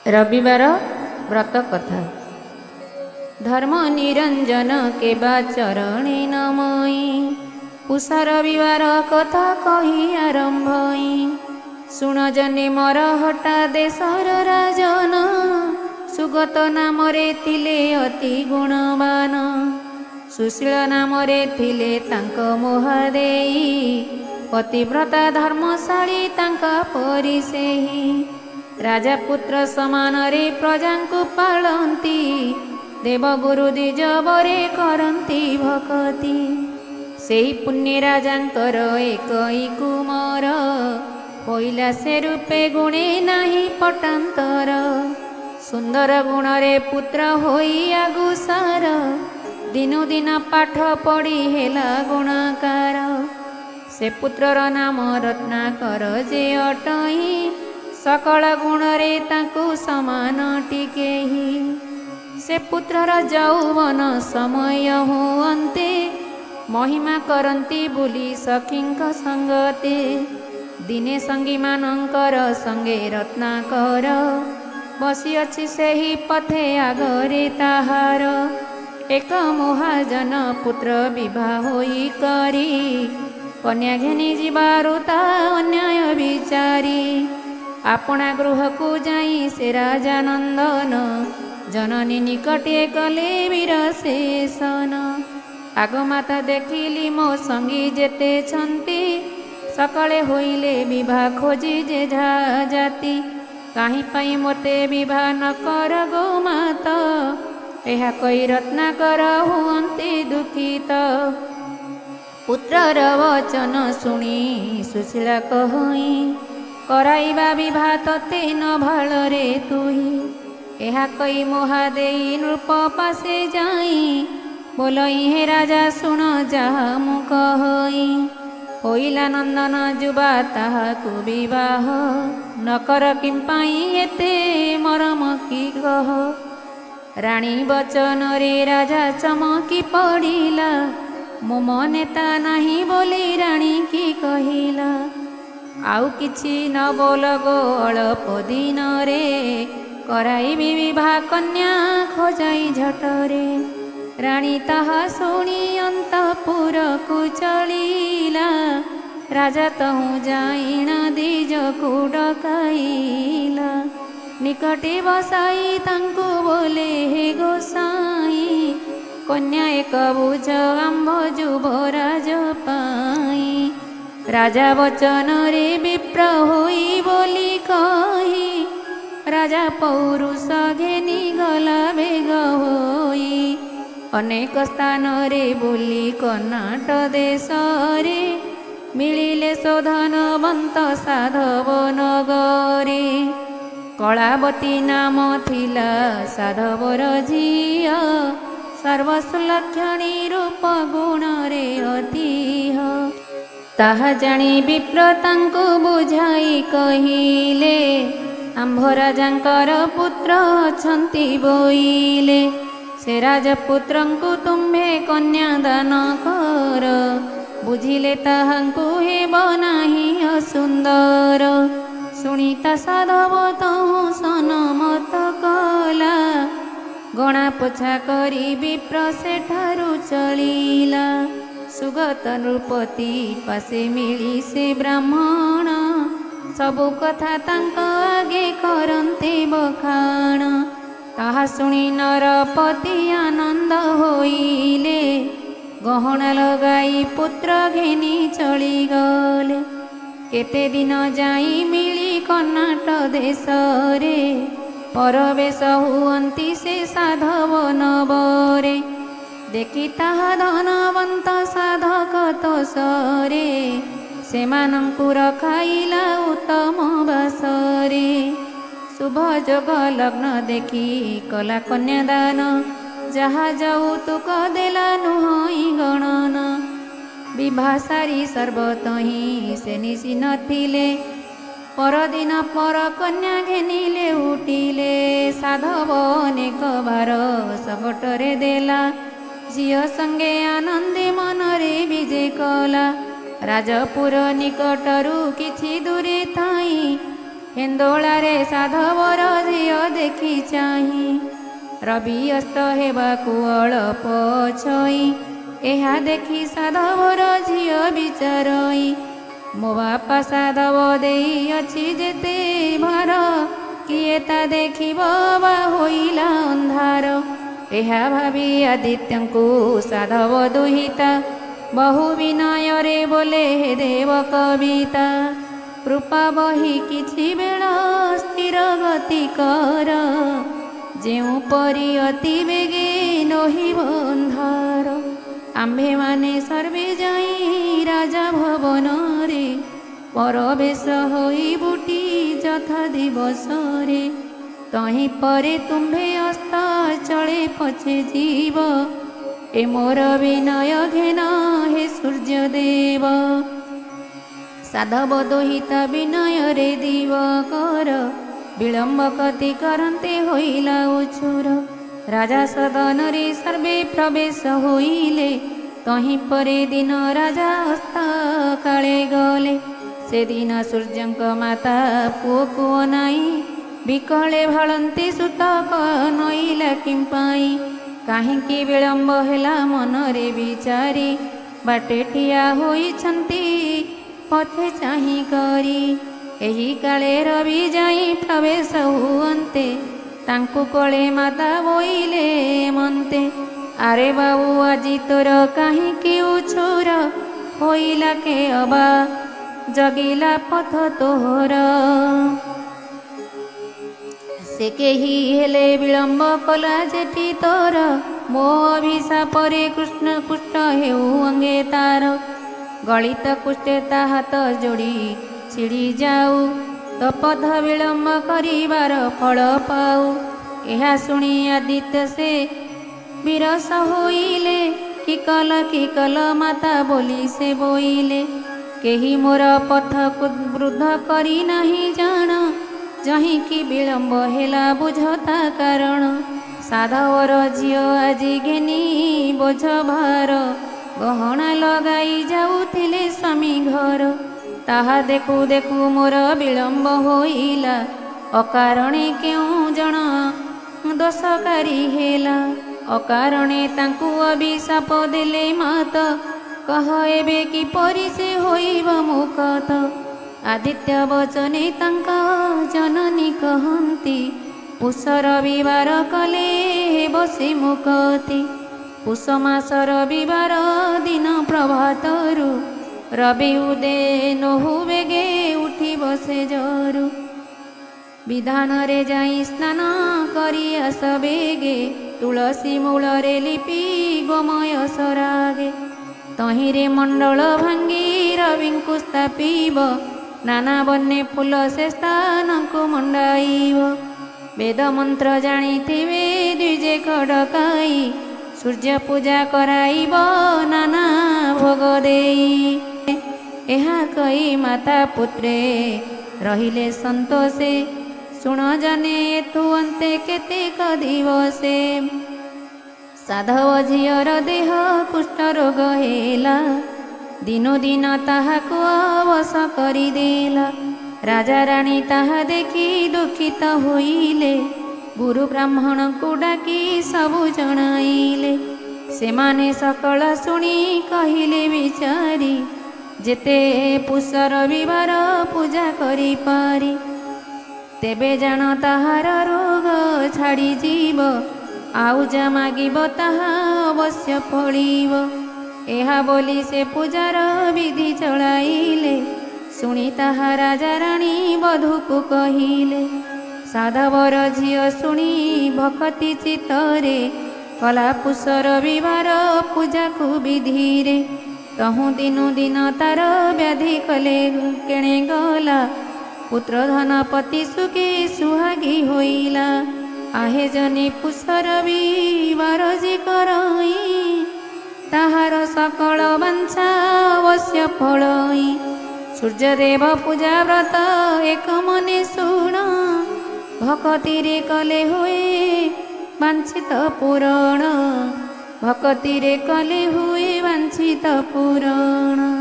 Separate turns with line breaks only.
रविवार व्रत कथा। धर्म निरंजन केबा चरणे नमई, पुषा रविवार कथा कही आरंभई। सुण जने मर हटा देशर राजन, सुगत नामरे थिले अति गुणवान। सुशील नामरे थिले तांक मोहादेई, पतिव्रता धर्मशाली तांका परि सेही। राजा पुत्र समान रे प्रजा को पालती, देवगुरु द्विजबरे करती भक्ति। सेही पुण्य राजांकर एकई कुमार, होइला से रूपे गुणे नाही पटांतर। सुंदर गुण रे पुत्र होई आगुसार, दिनु दिन पाठ पढ़ी हेला गुणाकार। से पुत्रर नाम रत्नाकर जे अटई, सकल गुण रे ताकू समान टिकेही। से पुत्रर यौवन समय हुअन्ते, महिमा करती बुली सखींक संगते। दिने संगी मानंकर संगे रत्नाकर, बसी अछि सेही पथे आगरे ताहार। एक महाजन पुत्र विवाह होई करी, कन्या घेनी जीवारु ता अन्याय विचारी। आपना गृह को जाई से राजा नंदन, जननी निकटे कले वीर शेषन। आगमाता देखिली मो संगी जेते छंती, सकले होइले विवाह खोजी जे जाति। काहि पाई मोते विवाह न कर गो माता, एहा कई रत्नाकर हुअन्ति दुखित। पुत्रर वचन शुणी सुशीला कहई, कराइबा विवाह तते न भालरे तुही। एहा कई मोहादेई नृप पासे जाई, बोलई हे राजा सुण जाहा मु कहई। होइला नंदन जुबा ताहाकु विवाह, न कर किंपाई एते मरम की कह। राणी बचन रे राजा चमकी पड़िला, मो मनेता नाही बोली राणी की कहिला। आउ किछि न बोल गो अल्प दिन रे, कराइबी विवाह कन्या खोजाई झटरे। राणी ताहा शुणी अंतपुर को चलिला, राजा तहु जाई द्विज को डकाइला। निकटे बसाई तांको बोले हे गोसाई, कन्या एक बुझ आंभ जुबराज पाई। राजा वचन रे विप्र होई बोली कही, राजा पौरुष घेनी गला बेग होई। अनेक स्थान रे बोली कर्णाट देश रे, मिलिले शोधनवंत साधव नगरे। कलावती नाम थिला साधवर झिया, सर्वसुलक्षणी रूप गुण रे अतिह। ताहा जानी विप्र तांको बुझाई कहिले, आंभ राजांकर पुत्र अछंती बोइले। से राजपुत्रंकु तुम्भे कन्या दान कर, बुझिले ताहांकु हेब नाही असुंदर। शुणिता साधव तहु सनमत कला, गणा पोछा करी विप्र सेठारु चलिला। सुगत नृपति पासे मिली से ब्राह्मण, सबु कथा तांक आगे करन्ते बखाण। ताहा शुणी नरपति आनंद होइले, गहना लगाई पुत्र घेनी चली गले। केते दिन जाई मिली कर्णाट देश रे, परवेश हुअन्ति से साधव नवरे। देखि ताहा धनवंत साधक तोषरे, सेमानंकु रखाइला उत्तम बासरे। शुभ जोग लग्न देखि कला कन्यादान, जहा यौतुक देला नुहई गणन। विवाह सारी सर्वतहि से निशि नथिले, परदिन पर कन्या घेनिले उठिले। साधव अनेक भार सबटरे देला, झिय संगे आनंदे मनरे विजे कला। राजपुर निकटरू किछि दूरे थाई, ହେନ୍ଦୋଳାରେ ସାଧବର ଝିଅ ଦେଖି ଚାହିଁ ରବି ଅସ୍ତ ହେବାକୁ ଅଳପ ଛଇ ଏହା ଦେଖି ସାଧବର ଝିଅ ବିଚାରଇ ମୋ ବାପା ସାଧବ ଦେଇଅଛି ଯେତେ ଭାର କିଏ ତା ଦେଖିବ ବା ହୋଇଲା ଅନ୍ଧାର। ଏହା ଭାବି ଆଦିତ୍ୟଙ୍କୁ ସାଧବ ଦୁହିତା ବହୁ ବିନୟରେ ବୋଲେ ହେ ଦେବ କବିତା କୃପା ବହି କିଛି ବେଳ ସ୍ଥିର ଗତି କର ଯେଉଁପରି ଅତି ବେଗେ ନହିବ ଅନ୍ଧାର। ଆମ୍ଭେମାନେ ସର୍ବେ ଯାଇ ରାଜା ଭବନରେ ପରବେଶ ହୋଇ ବୁଟି ଯଥା ଦିବସରେ ତହିଁ ପରେ ତୁମ୍ଭେ ଅସ୍ତ ଚଳେ ପଛେ ଯିବ ଏ ମୋର ବିନୟ ଘେନ ହେ ସୂର୍ଯ୍ୟଦେବ। ସାଧବ ଦୁହିତା ବିନୟରେ ଦିବକର ବିଳମ୍ବ କତି କରନ୍ତେ ହୋଇଲା ଉଛୁର ରାଜା ସଦନରେ ସର୍ବେ ପ୍ରବେଶ ହୋଇଲେ ତହିଁ ପରେ ଦିନ ରାଜା ଅସ୍ତ କାଳେ ଗଲେ। ସେଦିନ ସୂର୍ଯ୍ୟଙ୍କ ମାତା ପୁଅକୁ ଅନାଇ ବିକଳେ ଭଳନ୍ତି ସୁତକ ନଇଲା କିମ୍ପାଇଁ କାହିଁକି ବିଳମ୍ବ ହେଲା ମନରେ ବିଚାରି ବାଟେ ଠିଆ ହୋଇଛନ୍ତି ପଥେ ଚାହିଁ କରି ଏହି କାଳେ ରବି ଯାଇ ପ୍ରବେଶ ହୁଅନ୍ତେ ତାଙ୍କୁ କୋଳେ ମାତା ବୋଇଲେ ମନ୍ତେ ଆରେ ବାବୁ ଆଜି ତୋର କାହିଁକି ଉଛୁର ହୋଇଲା କେ ଅବା ଜଗିଲା ପଥ ତୋହର। ସେ କେହି ହେଲେ ବିଳମ୍ବ କଲା ଯେଠି ତୋର ମୋ ଅଭିଶାପରେ କୃଷ୍ଣ କୁଷ୍ଟ ହେଉ ଅଙ୍ଗେ ତାର ଗଳିତ କୁଷ୍ଠେ ତା ହାତ ଯୋଡ଼ି ଛିଡ଼ି ଯାଉ ତୋ ପଥ ବିଳମ୍ବ କରିବାର ଫଳ ପାଉ। ଏହା ଶୁଣି ଆଦିତ୍ୟ ସେ ବିରସ ହୋଇଲେ କି କଲ ମାତା ବୋଲି ସେ ବୋଇଲେ କେହି ମୋର ପଥକୁ ବୃଦ୍ଧ କରି ନାହିଁ ଜାଣ ଯହିଁକି ବିଳମ୍ବ ହେଲା ବୁଝ ତା କାରଣ। ସାଧବର ଝିଅ ଆଜି ଘେନି ବୋଝ ଭାର ଗହଣା ଲଗାଇ ଯାଉଥିଲେ ସ୍ୱାମୀ ଘର ତାହା ଦେଖୁ ଦେଖୁ ମୋର ବିଳମ୍ବ ହୋଇଲା ଅକାରଣେ କେଉଁ ଜଣ ଦୋଷକାରୀ ହେଲା ଅକାରଣେ ତାଙ୍କୁ ଅଭିଶାପ ଦେଲେ ମାତ କହ ଏବେ କିପରି ସେ ହୋଇବ ମୁକତ। ଆଦିତ୍ୟ ବଚନେ ତାଙ୍କ ଜନନୀ କହନ୍ତି ପୁଷ ରବିବାର କଲେ ହେବ ସେ ମୁକତି। ପୁଷ ମାସ ରବିବାର ଦିନ ପ୍ରଭାତରୁ ରବି ଉଦେ ନହୁ ବେଗେ ଉଠିବ ସେ ଜରୁ ବିଧାନରେ ଯାଇ ସ୍ନାନ କରି ଆସ ବେଗେ ତୁଳସୀ ମୂଳରେ ଲିପି ଗୋମୟ ସରାଗେ ତହିଁରେ ମଣ୍ଡଳ ଭାଙ୍ଗି ରବିଙ୍କୁ ସ୍ଥାପିବ ନାନା ବନ୍ୟ ଫୁଲ ସେ ସ୍ଥାନକୁ ମଣ୍ଡାଇବ ବେଦ ମନ୍ତ୍ର ଜାଣିଥିବେ ଦ୍ୱିଜେ ଖଡ଼କାଇ ସୂର୍ଯ୍ୟ ପୂଜା କରାଇବ ନାନା ଭୋଗ ଦେଇ। ଏହା କହି ମାତା ପୁତ୍ରେ ରହିଲେ ସନ୍ତୋଷେ ଶୁଣ ଜନେ ଏଥୁ ଅନ୍ତେ କେତେକ ଦିବସେ। ସାଧବ ଝିଅର ଦେହ କୁଷ୍ଠ ରୋଗ ହେଲା ଦିନୁ ଦିନ ତାହାକୁ ଅବଶ କରିଦେଲା ରାଜା ରାଣୀ ତାହା ଦେଖି ଦୁଃଖିତ ହୋଇଲେ ଗୁରୁ ବ୍ରାହ୍ମଣଙ୍କୁ ଡାକି ସବୁ ଜଣାଇଲେ ସେମାନେ ସକଳ ଶୁଣି କହିଲେ ବିଚାରି ଯେତେ ପୁଷ ରବିବାର ପୂଜା କରିପାରି ତେବେ ଜାଣ ତାହାର ରୋଗ ଛାଡ଼ିଯିବ ଆଉ ଯା ମାଗିବ ତାହା ଅବଶ୍ୟ ଫଳିବ। ଏହା ବୋଲି ସେ ପୂଜାର ବିଧି ଚଳାଇଲେ ଶୁଣି ତାହା ରାଜା ରାଣୀ ବଧୂକୁ କହିଲେ ସାଧବର ଝିଅ ଶୁଣି ଭକତି ଚିତ୍ତରେ କଲା ପୁଷ ରବିବାର ପୂଜାକୁ ବିଧିରେ ତହୁଁ ଦିନୁ ଦିନ ତାର ବ୍ୟାଧି କଲେ କେଣେ ଗଲା ପୁତ୍ର ଧନ ପତି ସୁଖୀ ସୁହାଗୀ ହୋଇଲା आहे जने पुष रविवार जे करई ताहार सकल वांछा अवश्य फलई सूर्यदेव पूजा व्रत एक मने शुण भक्ति रे कले हुए वांछित पूरण भक्ति रे कले हुए वांछित पूरण।